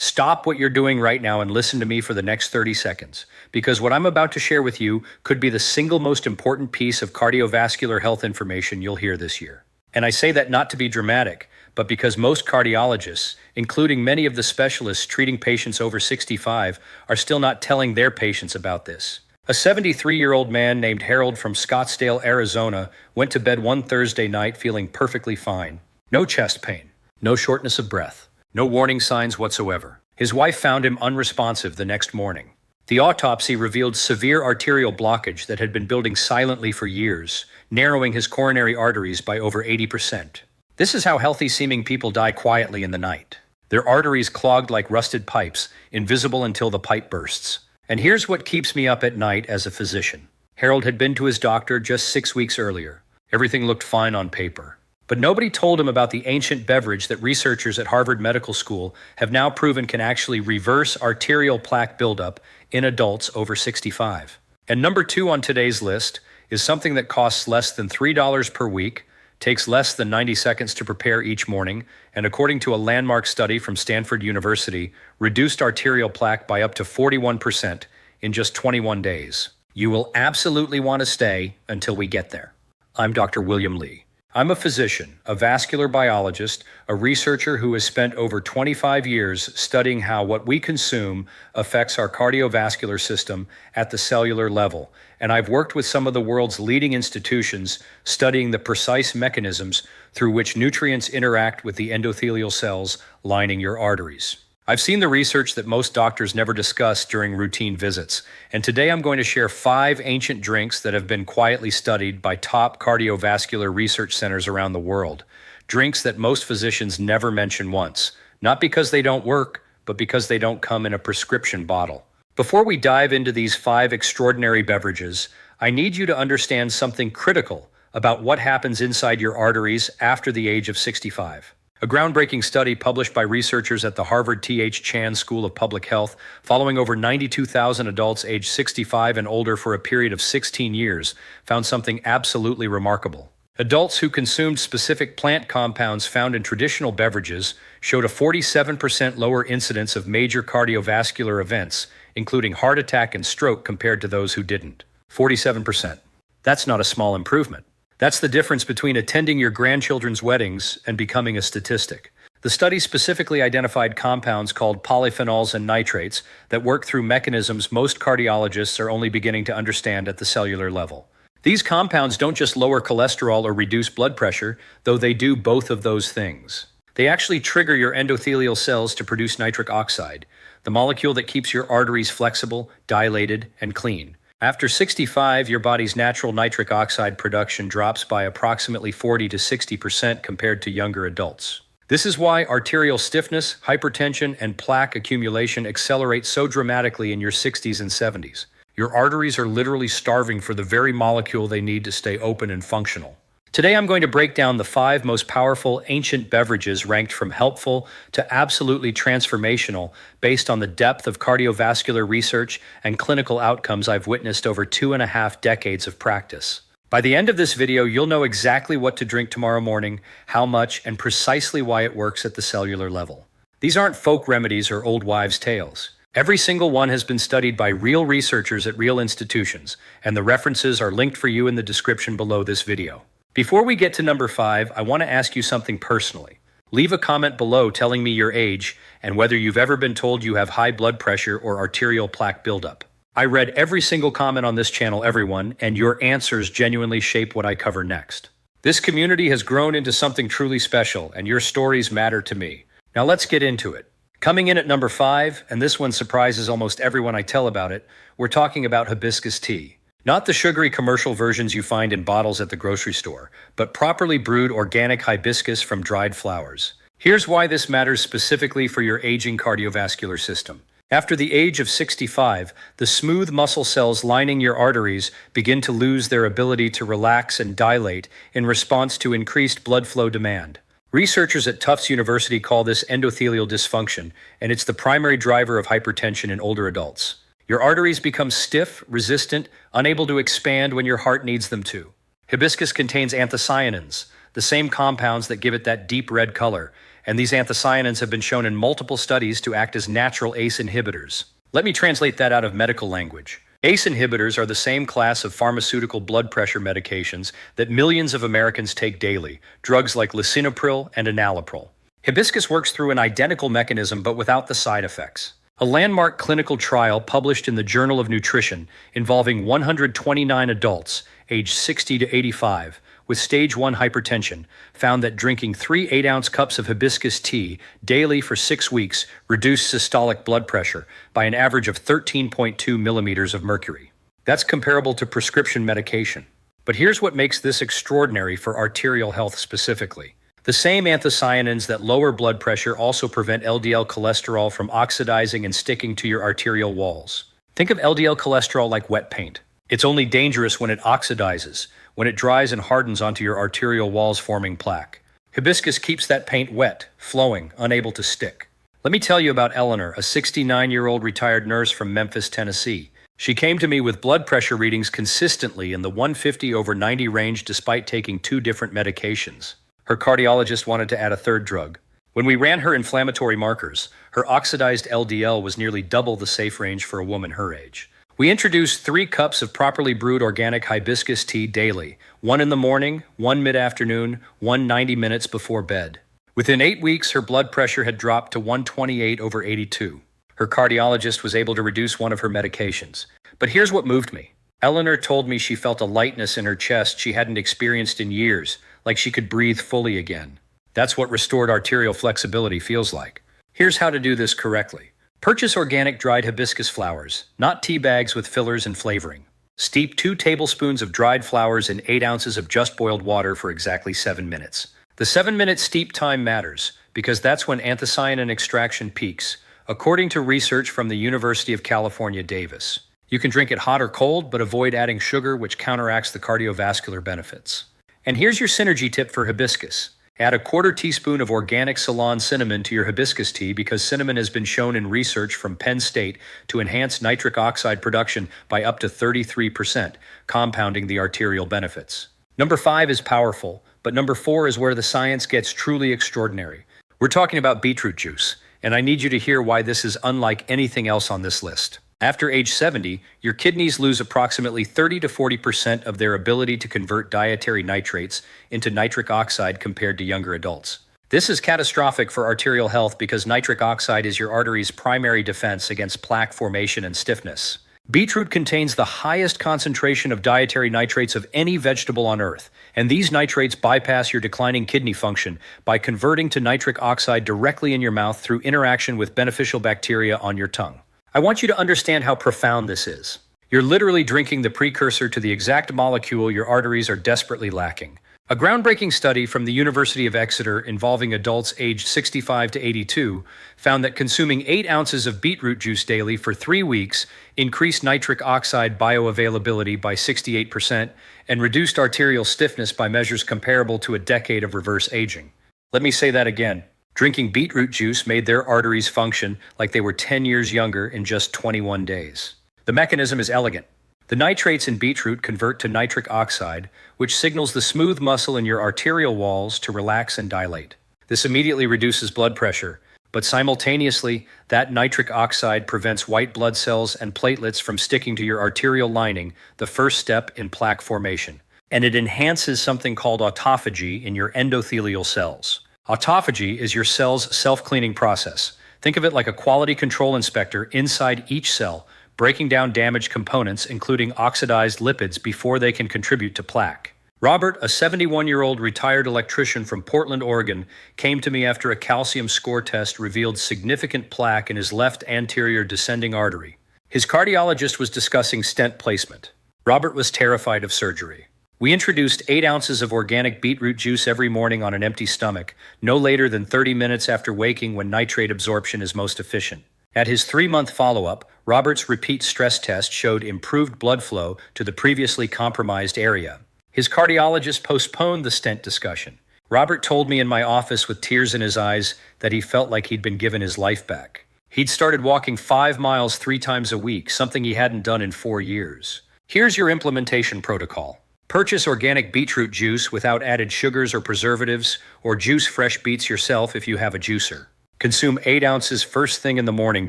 Stop what you're doing right now and listen to me for the next 30 seconds, because what I'm about to share with you could be the single most important piece of cardiovascular health information you'll hear this year. And I say that not to be dramatic, but because most cardiologists, including many of the specialists treating patients over 65, are still not telling their patients about this. A 73-year-old man named Harold from Scottsdale, Arizona, went to bed one Thursday night feeling perfectly fine. No chest pain, no shortness of breath, no warning signs whatsoever. His wife found him unresponsive the next morning. The autopsy revealed severe arterial blockage that had been building silently for years, narrowing his coronary arteries by over 80%. This is how healthy-seeming people die quietly in the night. Their arteries clogged like rusted pipes, invisible until the pipe bursts. And here's what keeps me up at night as a physician. Harold had been to his doctor just 6 weeks earlier. Everything looked fine on paper. But nobody told him about the ancient beverage that researchers at Harvard Medical School have now proven can actually reverse arterial plaque buildup in adults over 65. And number 2 on today's list is something that costs less than $3 per week, takes less than 90 seconds to prepare each morning, and according to a landmark study from Stanford University, reduced arterial plaque by up to 41% in just 21 days. You will absolutely want to stay until we get there. I'm Dr. William Lee. I'm a physician, a vascular biologist, a researcher who has spent over 25 years studying how what we consume affects our cardiovascular system at the cellular level. And I've worked with some of the world's leading institutions studying the precise mechanisms through which nutrients interact with the endothelial cells lining your arteries. I've seen the research that most doctors never discuss during routine visits, and today I'm going to share 5 ancient drinks that have been quietly studied by top cardiovascular research centers around the world. Drinks that most physicians never mention once, not because they don't work, but because they don't come in a prescription bottle. Before we dive into these 5 extraordinary beverages, I need you to understand something critical about what happens inside your arteries after the age of 65. A groundbreaking study published by researchers at the Harvard T.H. Chan School of Public Health, following over 92,000 adults aged 65 and older for a period of 16 years, found something absolutely remarkable. Adults who consumed specific plant compounds found in traditional beverages showed a 47% lower incidence of major cardiovascular events, including heart attack and stroke, compared to those who didn't. 47%. That's not a small improvement. That's the difference between attending your grandchildren's weddings and becoming a statistic. The study specifically identified compounds called polyphenols and nitrates that work through mechanisms most cardiologists are only beginning to understand at the cellular level. These compounds don't just lower cholesterol or reduce blood pressure, though they do both of those things. They actually trigger your endothelial cells to produce nitric oxide, the molecule that keeps your arteries flexible, dilated, and clean. After 65, your body's natural nitric oxide production drops by approximately 40 to 60% compared to younger adults. This is why arterial stiffness, hypertension, and plaque accumulation accelerate so dramatically in your 60s and 70s. Your arteries are literally starving for the very molecule they need to stay open and functional. Today I'm going to break down the 5 most powerful ancient beverages ranked from helpful to absolutely transformational based on the depth of cardiovascular research and clinical outcomes I've witnessed over 2.5 decades of practice. By the end of this video, you'll know exactly what to drink tomorrow morning, how much, and precisely why it works at the cellular level. These aren't folk remedies or old wives' tales. Every single one has been studied by real researchers at real institutions, and the references are linked for you in the description below this video. Before we get to number 5, I want to ask you something personally. Leave a comment below telling me your age and whether you've ever been told you have high blood pressure or arterial plaque buildup. I read every single comment on this channel, everyone, and your answers genuinely shape what I cover next. This community has grown into something truly special, and your stories matter to me. Now let's get into it. Coming in at number 5, and this one surprises almost everyone I tell about it, we're talking about hibiscus tea. Not the sugary commercial versions you find in bottles at the grocery store, but properly brewed organic hibiscus from dried flowers. Here's why this matters specifically for your aging cardiovascular system. After the age of 65, the smooth muscle cells lining your arteries begin to lose their ability to relax and dilate in response to increased blood flow demand. Researchers at Tufts University call this endothelial dysfunction, and it's the primary driver of hypertension in older adults. Your arteries become stiff, resistant, unable to expand when your heart needs them to. Hibiscus contains anthocyanins, the same compounds that give it that deep red color, and these anthocyanins have been shown in multiple studies to act as natural ACE inhibitors. Let me translate that out of medical language. ACE inhibitors are the same class of pharmaceutical blood pressure medications that millions of Americans take daily, drugs like lisinopril and enalapril. Hibiscus works through an identical mechanism but without the side effects. A landmark clinical trial published in the Journal of Nutrition involving 129 adults aged 60 to 85 with stage 1 hypertension found that drinking 3 8-ounce cups of hibiscus tea daily for 6 weeks reduced systolic blood pressure by an average of 13.2 millimeters of mercury. That's comparable to prescription medication. But here's what makes this extraordinary for arterial health specifically. The same anthocyanins that lower blood pressure also prevent LDL cholesterol from oxidizing and sticking to your arterial walls. Think of LDL cholesterol like wet paint. It's only dangerous when it oxidizes, when it dries and hardens onto your arterial walls, forming plaque. Hibiscus keeps that paint wet, flowing, unable to stick. Let me tell you about Eleanor, a 69-year-old retired nurse from Memphis, Tennessee. She came to me with blood pressure readings consistently in the 150/90 range despite taking 2 different medications. Her cardiologist wanted to add a 3rd drug. When we ran her inflammatory markers, her oxidized LDL was nearly double the safe range for a woman her age. We introduced 3 cups of properly brewed organic hibiscus tea daily, 1 in the morning, 1 mid-afternoon, 1 90 minutes before bed. Within 8 weeks, her blood pressure had dropped to 128/82. Her cardiologist was able to reduce one of her medications. But here's what moved me. Eleanor told me she felt a lightness in her chest she hadn't experienced in years, like she could breathe fully again. That's what restored arterial flexibility feels like. Here's how to do this correctly. Purchase organic dried hibiscus flowers, not tea bags with fillers and flavoring. Steep 2 tablespoons of dried flowers in 8 ounces of just boiled water for exactly 7 minutes. The 7-minute steep time matters because that's when anthocyanin extraction peaks, according to research from the University of California, Davis. You can drink it hot or cold, but avoid adding sugar, which counteracts the cardiovascular benefits. And here's your synergy tip for hibiscus. Add a 1/4 teaspoon of organic Ceylon cinnamon to your hibiscus tea because cinnamon has been shown in research from Penn State to enhance nitric oxide production by up to 33%, compounding the arterial benefits. Number 5 is powerful, but number 4 is where the science gets truly extraordinary. We're talking about beetroot juice, and I need you to hear why this is unlike anything else on this list. After age 70, your kidneys lose approximately 30 to 40% of their ability to convert dietary nitrates into nitric oxide compared to younger adults. This is catastrophic for arterial health because nitric oxide is your artery's primary defense against plaque formation and stiffness. Beetroot contains the highest concentration of dietary nitrates of any vegetable on Earth, and these nitrates bypass your declining kidney function by converting to nitric oxide directly in your mouth through interaction with beneficial bacteria on your tongue. I want you to understand how profound this is. You're literally drinking the precursor to the exact molecule your arteries are desperately lacking. A groundbreaking study from the University of Exeter involving adults aged 65 to 82 found that consuming 8 ounces of beetroot juice daily for 3 weeks increased nitric oxide bioavailability by 68% and reduced arterial stiffness by measures comparable to a decade of reverse aging. Let me say that again. Drinking beetroot juice made their arteries function like they were 10 years younger in just 21 days. The mechanism is elegant. The nitrates in beetroot convert to nitric oxide, which signals the smooth muscle in your arterial walls to relax and dilate. This immediately reduces blood pressure, but simultaneously, that nitric oxide prevents white blood cells and platelets from sticking to your arterial lining, the first step in plaque formation. And it enhances something called autophagy in your endothelial cells. Autophagy is your cell's self-cleaning process. Think of it like a quality control inspector inside each cell, breaking down damaged components, including oxidized lipids, before they can contribute to plaque. Robert, a 71-year-old retired electrician from Portland, Oregon, came to me after a calcium score test revealed significant plaque in his left anterior descending artery. His cardiologist was discussing stent placement. Robert was terrified of surgery. We introduced 8 ounces of organic beetroot juice every morning on an empty stomach, no later than 30 minutes after waking when nitrate absorption is most efficient. At his 3-month follow-up, Robert's repeat stress test showed improved blood flow to the previously compromised area. His cardiologist postponed the stent discussion. Robert told me in my office with tears in his eyes that he felt like he'd been given his life back. He'd started walking 5 miles 3 times a week, something he hadn't done in 4 years. Here's your implementation protocol. Purchase organic beetroot juice without added sugars or preservatives, or juice fresh beets yourself if you have a juicer. Consume 8 ounces first thing in the morning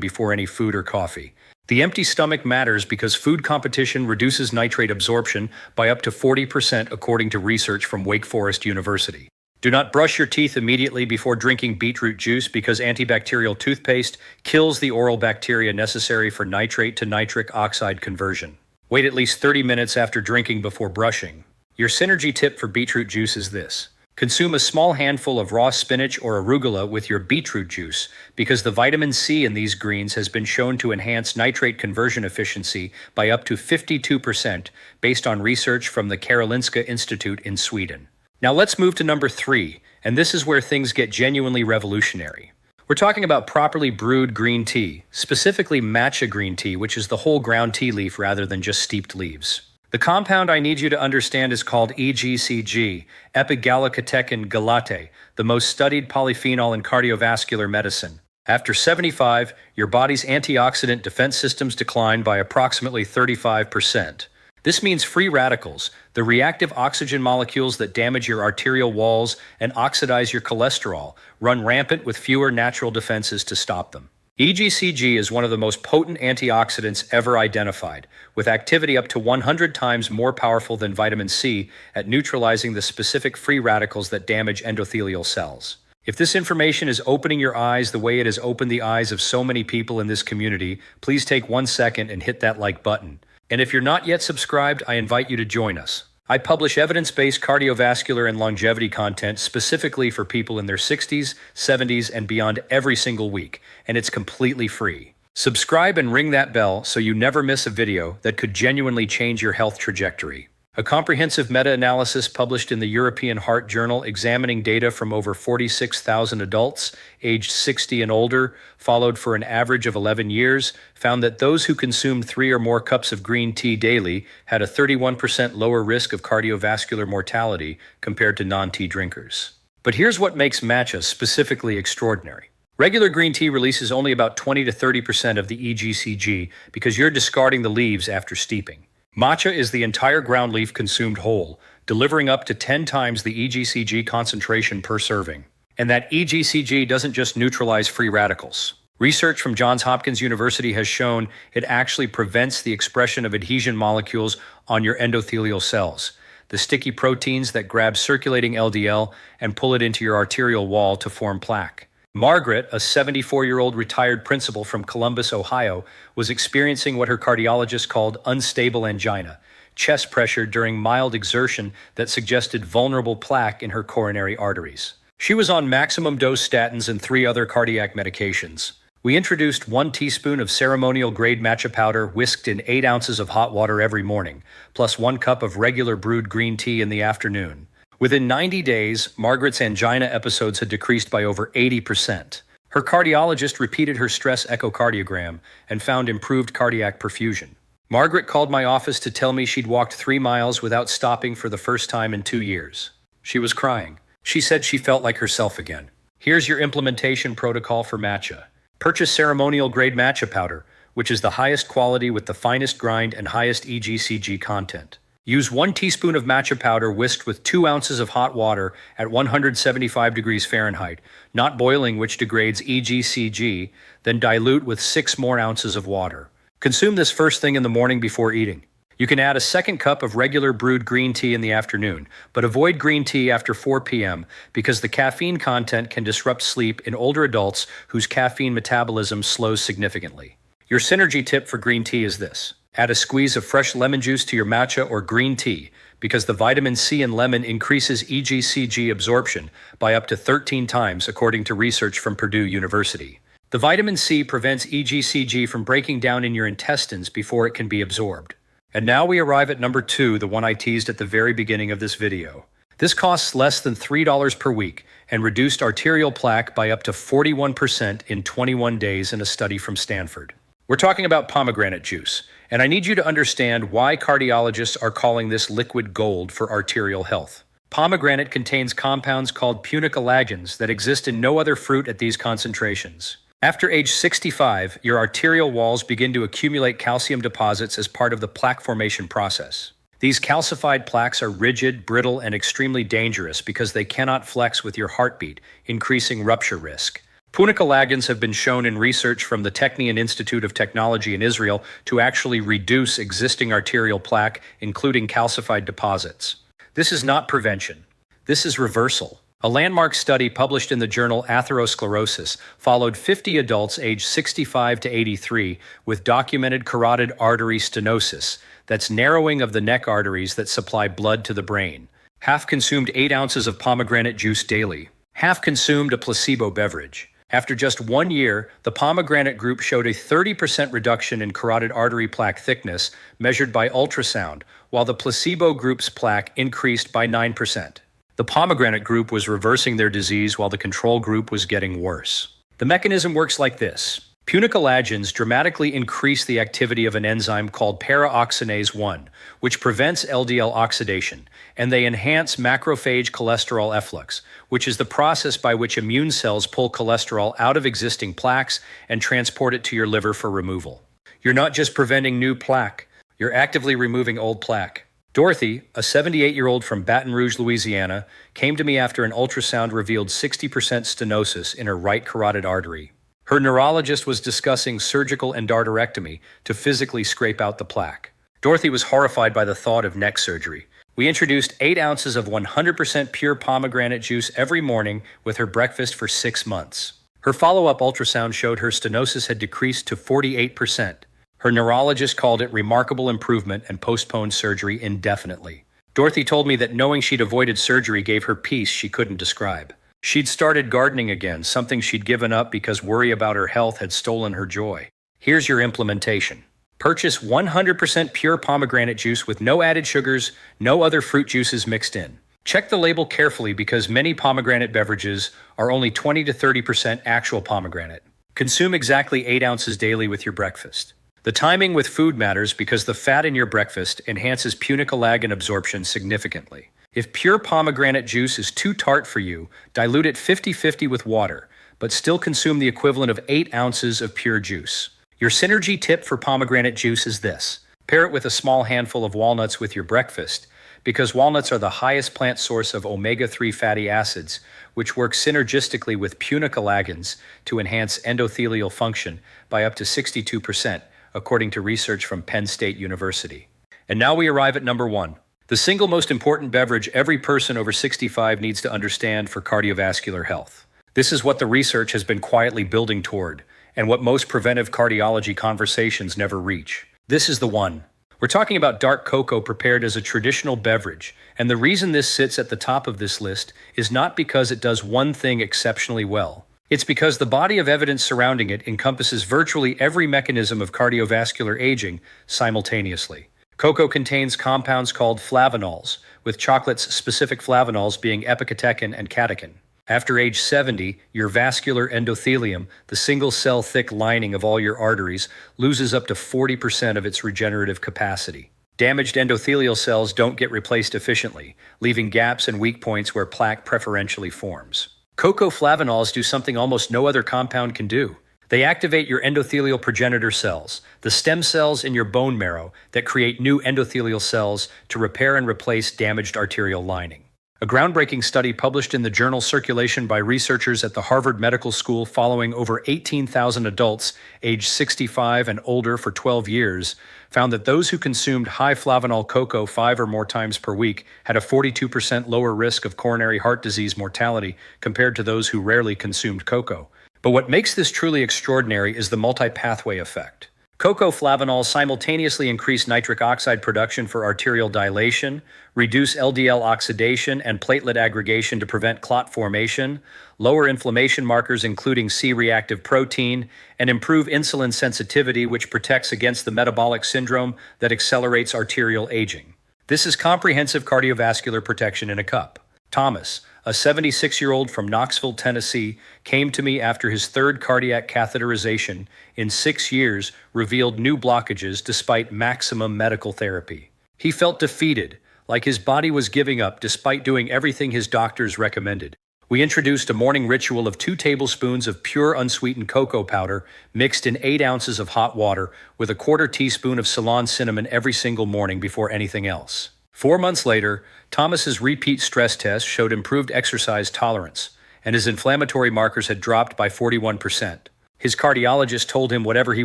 before any food or coffee. The empty stomach matters because food competition reduces nitrate absorption by up to 40% according to research from Wake Forest University. Do not brush your teeth immediately before drinking beetroot juice because antibacterial toothpaste kills the oral bacteria necessary for nitrate to nitric oxide conversion. Wait at least 30 minutes after drinking before brushing. Your synergy tip for beetroot juice is this. Consume a small handful of raw spinach or arugula with your beetroot juice because the vitamin C in these greens has been shown to enhance nitrate conversion efficiency by up to 52% based on research from the Karolinska Institute in Sweden. Now let's move to number 3, and this is where things get genuinely revolutionary. We're talking about properly brewed green tea, specifically matcha green tea, which is the whole ground tea leaf rather than just steeped leaves. The compound I need you to understand is called EGCG, epigallocatechin galate, the most studied polyphenol in cardiovascular medicine. After 75, your body's antioxidant defense systems decline by approximately 35%. This means free radicals, the reactive oxygen molecules that damage your arterial walls and oxidize your cholesterol, run rampant with fewer natural defenses to stop them. EGCG is one of the most potent antioxidants ever identified, with activity up to 100 times more powerful than vitamin C at neutralizing the specific free radicals that damage endothelial cells. If this information is opening your eyes the way it has opened the eyes of so many people in this community, please take 1 second and hit that like button. And if you're not yet subscribed, I invite you to join us. I publish evidence-based cardiovascular and longevity content specifically for people in their 60s, 70s, and beyond every single week, and it's completely free. Subscribe and ring that bell so you never miss a video that could genuinely change your health trajectory. A comprehensive meta-analysis published in the European Heart Journal examining data from over 46,000 adults aged 60 and older, followed for an average of 11 years, found that those who consumed 3 or more cups of green tea daily had a 31% lower risk of cardiovascular mortality compared to non-tea drinkers. But here's what makes matcha specifically extraordinary. Regular green tea releases only about 20 to 30% of the EGCG because you're discarding the leaves after steeping. Matcha is the entire ground leaf consumed whole, delivering up to 10 times the EGCG concentration per serving. And that EGCG doesn't just neutralize free radicals. Research from Johns Hopkins University has shown it actually prevents the expression of adhesion molecules on your endothelial cells, the sticky proteins that grab circulating LDL and pull it into your arterial wall to form plaque. Margaret, a 74-year-old retired principal from Columbus, Ohio, was experiencing what her cardiologist called unstable angina, chest pressure during mild exertion that suggested vulnerable plaque in her coronary arteries. She was on maximum dose statins and 3 other cardiac medications. We introduced 1 teaspoon of ceremonial-grade matcha powder whisked in 8 ounces of hot water every morning, plus 1 cup of regular brewed green tea in the afternoon. Within 90 days, Margaret's angina episodes had decreased by over 80%. Her cardiologist repeated her stress echocardiogram and found improved cardiac perfusion. Margaret called my office to tell me she'd walked 3 miles without stopping for the first time in 2 years. She was crying. She said she felt like herself again. Here's your implementation protocol for matcha. Purchase ceremonial-grade matcha powder, which is the highest quality with the finest grind and highest EGCG content. Use 1 teaspoon of matcha powder whisked with 2 ounces of hot water at 175 degrees Fahrenheit, not boiling, which degrades EGCG, then dilute with 6 more ounces of water. Consume this first thing in the morning before eating. You can add a 2nd cup of regular brewed green tea in the afternoon, but avoid green tea after 4 p.m. because the caffeine content can disrupt sleep in older adults whose caffeine metabolism slows significantly. Your synergy tip for green tea is this. Add a squeeze of fresh lemon juice to your matcha or green tea because the vitamin C in lemon increases EGCG absorption by up to 13 times according to research from Purdue University. The vitamin C prevents EGCG from breaking down in your intestines before it can be absorbed. And now we arrive at number 2, the one I teased at the very beginning of this video. This costs less than $3 per week and reduced arterial plaque by up to 41% in 21 days in a study from Stanford. We're talking about pomegranate juice, and I need you to understand why cardiologists are calling this liquid gold for arterial health. Pomegranate contains compounds called punicalagins that exist in no other fruit at these concentrations. After age 65, your arterial walls begin to accumulate calcium deposits as part of the plaque formation process. These calcified plaques are rigid, brittle, and extremely dangerous because they cannot flex with your heartbeat, increasing rupture risk. Punicalagins have been shown in research from the Technion Institute of Technology in Israel to actually reduce existing arterial plaque, including calcified deposits. This is not prevention. This is reversal. A landmark study published in the journal Atherosclerosis followed 50 adults aged 65 to 83 with documented carotid artery stenosis, that's narrowing of the neck arteries that supply blood to the brain. Half consumed 8 ounces of pomegranate juice daily. Half consumed a placebo beverage. After just 1 year, the pomegranate group showed a 30% reduction in carotid artery plaque thickness measured by ultrasound, while the placebo group's plaque increased by 9%. The pomegranate group was reversing their disease while the control group was getting worse. The mechanism works like this. Punicalagins dramatically increase the activity of an enzyme called paraoxidase 1, which prevents LDL oxidation, and they enhance macrophage cholesterol efflux, which is the process by which immune cells pull cholesterol out of existing plaques and transport it to your liver for removal. You're not just preventing new plaque, you're actively removing old plaque. Dorothy, a 78-year-old from Baton Rouge, Louisiana, came to me after an ultrasound revealed 60% stenosis in her right carotid artery. Her neurologist was discussing surgical endarterectomy to physically scrape out the plaque. Dorothy was horrified by the thought of neck surgery. We introduced 8 ounces of 100% pure pomegranate juice every morning with her breakfast for 6 months. Her follow-up ultrasound showed her stenosis had decreased to 48%. Her neurologist called it remarkable improvement and postponed surgery indefinitely. Dorothy told me that knowing she'd avoided surgery gave her peace she couldn't describe. She'd started gardening again, something she'd given up because worry about her health had stolen her joy. Here's your implementation. Purchase 100% pure pomegranate juice with no added sugars, no other fruit juices mixed in. Check the label carefully because many pomegranate beverages are only 20 to 30% actual pomegranate. Consume exactly 8 ounces daily with your breakfast. The timing with food matters because the fat in your breakfast enhances punicalagin absorption significantly. If pure pomegranate juice is too tart for you, dilute it 50-50 with water, but still consume the equivalent of 8 ounces of pure juice. Your synergy tip for pomegranate juice is this. Pair it with a small handful of walnuts with your breakfast, because walnuts are the highest plant source of omega-3 fatty acids, which work synergistically with punicalagins to enhance endothelial function by up to 62%, according to research from Penn State University. And now we arrive at number 1. The single most important beverage every person over 65 needs to understand for cardiovascular health. This is what the research has been quietly building toward, and what most preventive cardiology conversations never reach. This is the one. We're talking about dark cocoa prepared as a traditional beverage, and the reason this sits at the top of this list is not because it does one thing exceptionally well. It's because the body of evidence surrounding it encompasses virtually every mechanism of cardiovascular aging simultaneously. Cocoa contains compounds called flavanols, with chocolate's specific flavanols being epicatechin and catechin. After age 70, your vascular endothelium, the single-cell thick lining of all your arteries, loses up to 40% of its regenerative capacity. Damaged endothelial cells don't get replaced efficiently, leaving gaps and weak points where plaque preferentially forms. Cocoa flavanols do something almost no other compound can do. They activate your endothelial progenitor cells, the stem cells in your bone marrow that create new endothelial cells to repair and replace damaged arterial lining. A groundbreaking study published in the journal Circulation by researchers at the Harvard Medical School following over 18,000 adults aged 65 and older for 12 years found that those who consumed high flavanol cocoa 5 or more times per week had a 42% lower risk of coronary heart disease mortality compared to those who rarely consumed cocoa. But what makes this truly extraordinary is the multi-pathway effect. Cocoa flavanols simultaneously increase nitric oxide production for arterial dilation, reduce LDL oxidation and platelet aggregation to prevent clot formation, lower inflammation markers including C-reactive protein, and improve insulin sensitivity, which protects against the metabolic syndrome that accelerates arterial aging. This is comprehensive cardiovascular protection in a cup. Thomas, a 76-year-old from Knoxville, Tennessee, came to me after his third cardiac catheterization in 6 years revealed new blockages despite maximum medical therapy. He felt defeated, like his body was giving up despite doing everything his doctors recommended. We introduced a morning ritual of 2 tablespoons of pure unsweetened cocoa powder mixed in 8 ounces of hot water with a quarter teaspoon of Ceylon cinnamon every single morning before anything else. 4 months later, Thomas's repeat stress test showed improved exercise tolerance, and his inflammatory markers had dropped by 41%. His cardiologist told him whatever he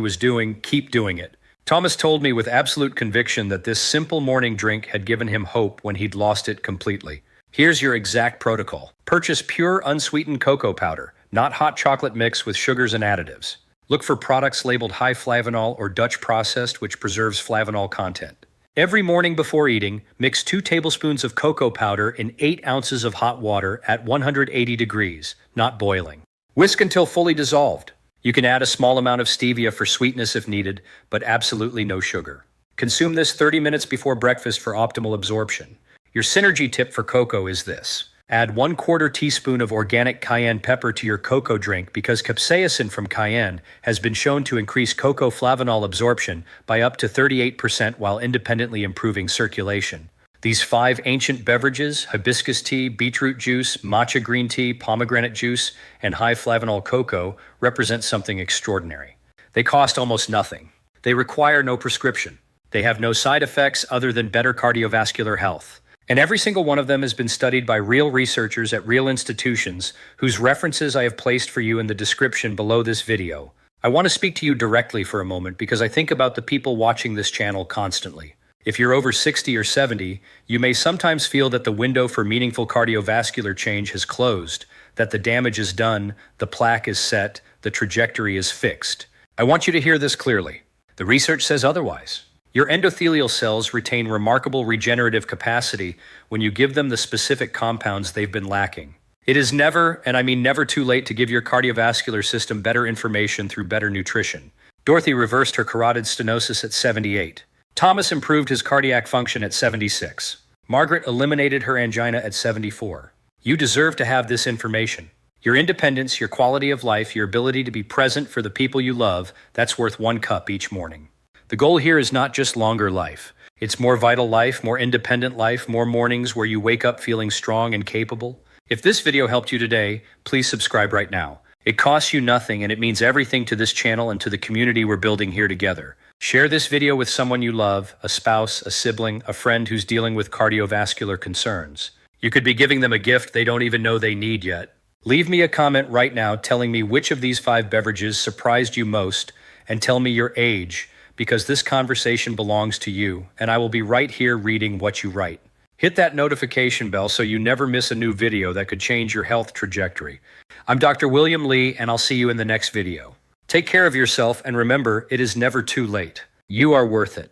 was doing, keep doing it. Thomas told me with absolute conviction that this simple morning drink had given him hope when he'd lost it completely. Here's your exact protocol. Purchase pure unsweetened cocoa powder, not hot chocolate mix with sugars and additives. Look for products labeled high flavanol or Dutch processed, which preserves flavanol content. Every morning before eating, mix 2 tablespoons of cocoa powder in 8 ounces of hot water at 180 degrees, not boiling. Whisk until fully dissolved. You can add a small amount of stevia for sweetness if needed, but absolutely no sugar. Consume this 30 minutes before breakfast for optimal absorption. Your synergy tip for cocoa is this. Add 1/4 teaspoon of organic cayenne pepper to your cocoa drink because capsaicin from cayenne has been shown to increase cocoa flavanol absorption by up to 38% while independently improving circulation. These 5 ancient beverages, hibiscus tea, beetroot juice, matcha green tea, pomegranate juice, and high flavanol cocoa, represent something extraordinary. They cost almost nothing. They require no prescription. They have no side effects other than better cardiovascular health. And every single one of them has been studied by real researchers at real institutions whose references I have placed for you in the description below this video. I want to speak to you directly for a moment because I think about the people watching this channel constantly. If you're over 60 or 70, you may sometimes feel that the window for meaningful cardiovascular change has closed, that the damage is done, the plaque is set, the trajectory is fixed. I want you to hear this clearly. The research says otherwise. Your endothelial cells retain remarkable regenerative capacity when you give them the specific compounds they've been lacking. It is never, and I mean never, too late to give your cardiovascular system better information through better nutrition. Dorothy reversed her carotid stenosis at 78. Thomas improved his cardiac function at 76. Margaret eliminated her angina at 74. You deserve to have this information. Your independence, your quality of life, your ability to be present for the people you love, that's worth 1 cup each morning. The goal here is not just longer life. It's more vital life, more independent life, more mornings where you wake up feeling strong and capable. If this video helped you today, please subscribe right now. It costs you nothing and it means everything to this channel and to the community we're building here together. Share this video with someone you love, a spouse, a sibling, a friend who's dealing with cardiovascular concerns. You could be giving them a gift they don't even know they need yet. Leave me a comment right now telling me which of these 5 beverages surprised you most and tell me your age, because this conversation belongs to you, and I will be right here reading what you write. Hit that notification bell so you never miss a new video that could change your health trajectory. I'm Dr. William Lee, and I'll see you in the next video. Take care of yourself, and remember, it is never too late. You are worth it.